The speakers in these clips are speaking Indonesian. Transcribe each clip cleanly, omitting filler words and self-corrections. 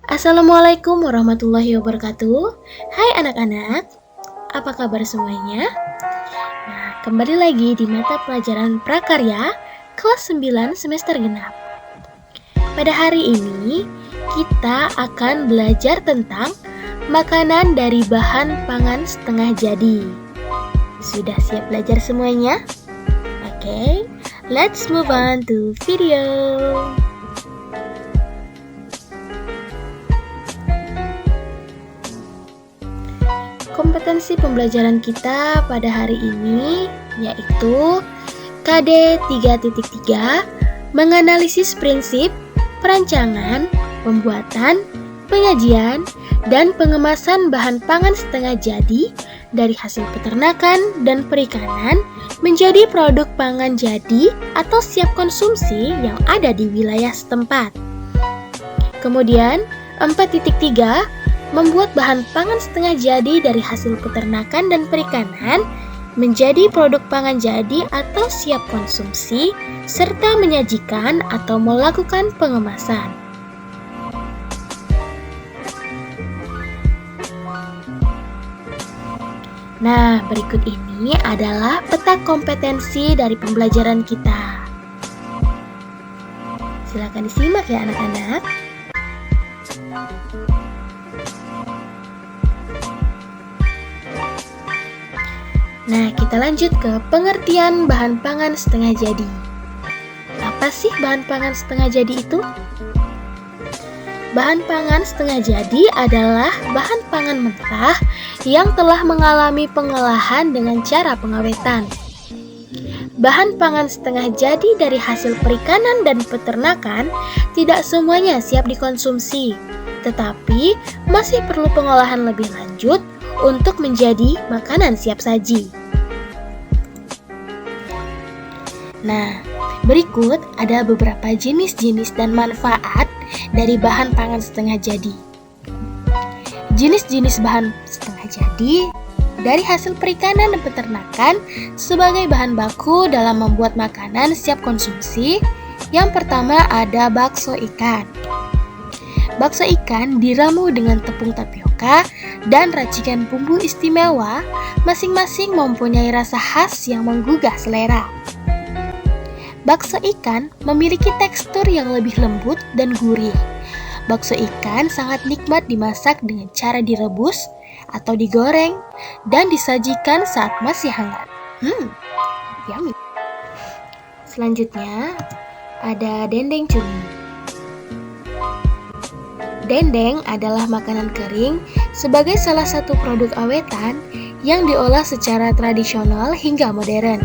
Assalamualaikum warahmatullahi wabarakatuh. Hai anak-anak, apa kabar semuanya? Nah, kembali lagi di mata pelajaran prakarya kelas 9 semester genap. Pada hari ini, kita akan belajar tentang makanan dari bahan pangan setengah jadi. Sudah siap belajar semuanya? Oke, let's move on to video. Kompetensi pembelajaran kita pada hari ini yaitu KD 3.3 menganalisis prinsip, perancangan, pembuatan, penyajian, dan pengemasan bahan pangan setengah jadi dari hasil peternakan dan perikanan menjadi produk pangan jadi atau siap konsumsi yang ada di wilayah setempat. Kemudian 4.3 membuat bahan pangan setengah jadi dari hasil peternakan dan perikanan menjadi produk pangan jadi atau siap konsumsi, serta menyajikan atau melakukan pengemasan. Nah, berikut ini adalah peta kompetensi dari pembelajaran kita. Silakan disimak ya anak-anak. Nah, kita lanjut ke pengertian bahan pangan setengah jadi. Apa sih bahan pangan setengah jadi itu? Bahan pangan setengah jadi adalah bahan pangan mentah yang telah mengalami pengolahan dengan cara pengawetan. Bahan pangan setengah jadi dari hasil perikanan dan peternakan tidak semuanya siap dikonsumsi, tetapi masih perlu pengolahan lebih lanjut untuk menjadi makanan siap saji. Nah, berikut ada beberapa jenis-jenis dan manfaat dari bahan pangan setengah jadi. Jenis-jenis bahan setengah jadi dari hasil perikanan dan peternakan sebagai bahan baku dalam membuat makanan siap konsumsi. Yang pertama ada bakso ikan. Bakso ikan diramu dengan tepung tapioka dan racikan bumbu istimewa, masing-masing mempunyai rasa khas yang menggugah selera. Bakso ikan memiliki tekstur yang lebih lembut dan gurih. Bakso ikan sangat nikmat dimasak dengan cara direbus atau digoreng dan disajikan saat masih hangat. Yummy. Selanjutnya ada dendeng cumi. Dendeng adalah makanan kering sebagai salah satu produk awetan yang diolah secara tradisional hingga modern.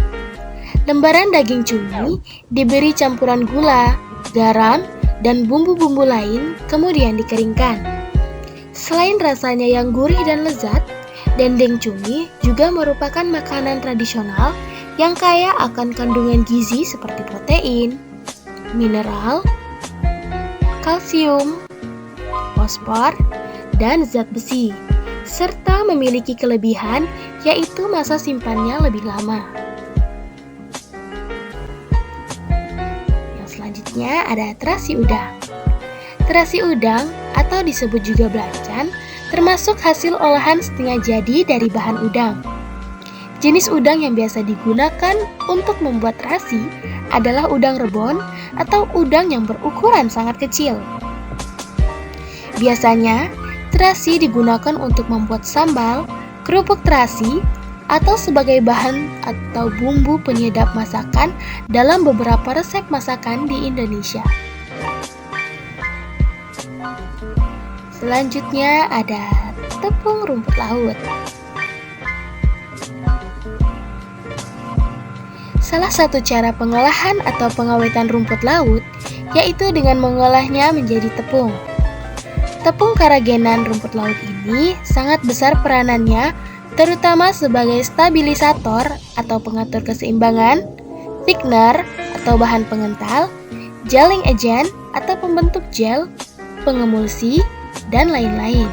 Lembaran daging cumi diberi campuran gula, garam, dan bumbu-bumbu lain, kemudian dikeringkan. Selain rasanya yang gurih dan lezat, dendeng cumi juga merupakan makanan tradisional yang kaya akan kandungan gizi seperti protein, mineral, kalsium, fosfor, dan zat besi, serta memiliki kelebihan yaitu masa simpannya lebih lama. Yang selanjutnya ada terasi udang. Terasi udang atau disebut juga belacan termasuk hasil olahan setengah jadi dari bahan udang. Jenis udang yang biasa digunakan untuk membuat terasi adalah udang rebon atau udang yang berukuran sangat kecil. Biasanya, terasi digunakan untuk membuat sambal, kerupuk terasi, atau sebagai bahan atau bumbu penyedap masakan dalam beberapa resep masakan di Indonesia. Selanjutnya ada tepung rumput laut. Salah satu cara pengolahan atau pengawetan rumput laut yaitu dengan mengolahnya menjadi tepung. Tepung karagenan rumput laut ini sangat besar peranannya, terutama sebagai stabilisator atau pengatur keseimbangan, thickener atau bahan pengental, gelling agent atau pembentuk gel, pengemulsi, dan lain-lain.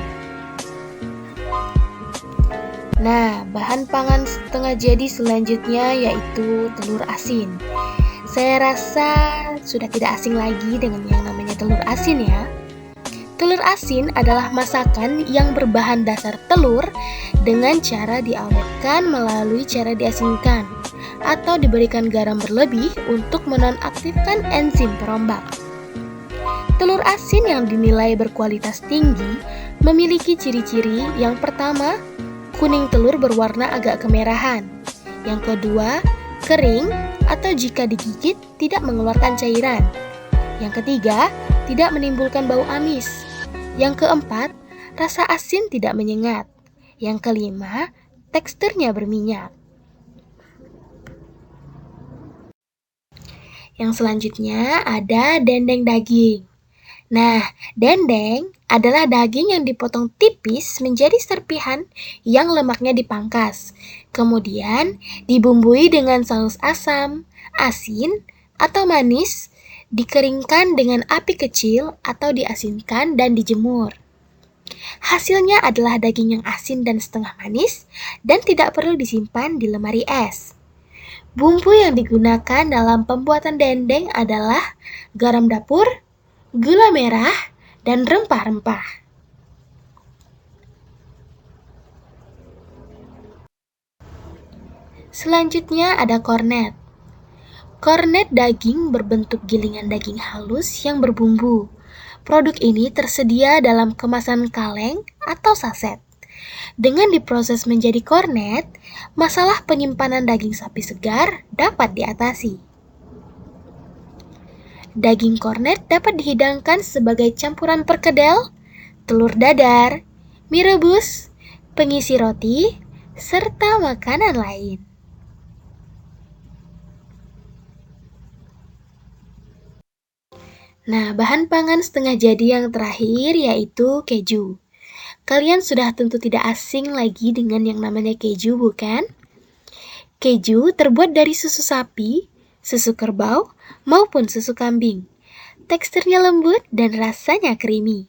Nah, bahan pangan setengah jadi selanjutnya yaitu telur asin. Saya rasa sudah tidak asing lagi dengan yang namanya telur asin ya. Telur asin adalah masakan yang berbahan dasar telur dengan cara diawetkan melalui cara diasinkan atau diberikan garam berlebih untuk menonaktifkan enzim perombak. Telur asin yang dinilai berkualitas tinggi memiliki ciri-ciri. Yang pertama, kuning telur berwarna agak kemerahan. Yang kedua, kering atau jika digigit tidak mengeluarkan cairan. Yang ketiga, tidak menimbulkan bau amis. Yang keempat, rasa asin tidak menyengat. Yang kelima, teksturnya berminyak. Yang selanjutnya ada dendeng daging. Nah, dendeng adalah daging yang dipotong tipis menjadi serpihan yang lemaknya dipangkas. Kemudian dibumbui dengan saus asam, asin, atau manis, dikeringkan dengan api kecil atau diasinkan dan dijemur. Hasilnya adalah daging yang asin dan setengah manis dan tidak perlu disimpan di lemari es. Bumbu yang digunakan dalam pembuatan dendeng adalah garam dapur, gula merah, dan rempah-rempah. Selanjutnya ada kornet. Kornet daging berbentuk gilingan daging halus yang berbumbu. Produk ini tersedia dalam kemasan kaleng atau saset. Dengan diproses menjadi kornet, masalah penyimpanan daging sapi segar dapat diatasi. Daging kornet dapat dihidangkan sebagai campuran perkedel, telur dadar, mie rebus, pengisi roti, serta makanan lain. Nah, bahan pangan setengah jadi yang terakhir yaitu keju. Kalian sudah tentu tidak asing lagi dengan yang namanya keju, bukan? Keju terbuat dari susu sapi, susu kerbau, maupun susu kambing. Teksturnya lembut dan rasanya creamy.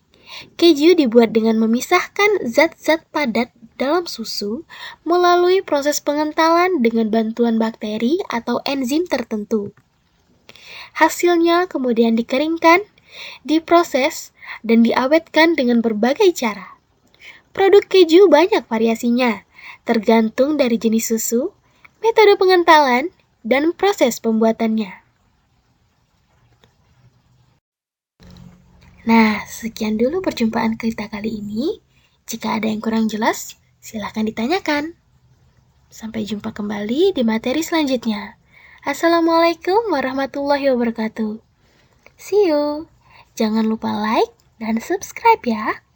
Keju dibuat dengan memisahkan zat-zat padat dalam susu melalui proses pengentalan dengan bantuan bakteri atau enzim tertentu. Hasilnya kemudian dikeringkan, diproses, dan diawetkan dengan berbagai cara. Produk keju banyak variasinya, tergantung dari jenis susu, metode pengentalan, dan proses pembuatannya. Nah, sekian dulu perjumpaan kita kali ini. Jika ada yang kurang jelas, silahkan ditanyakan. Sampai jumpa kembali di materi selanjutnya. Assalamualaikum warahmatullahi wabarakatuh. See you. Jangan lupa like dan subscribe ya.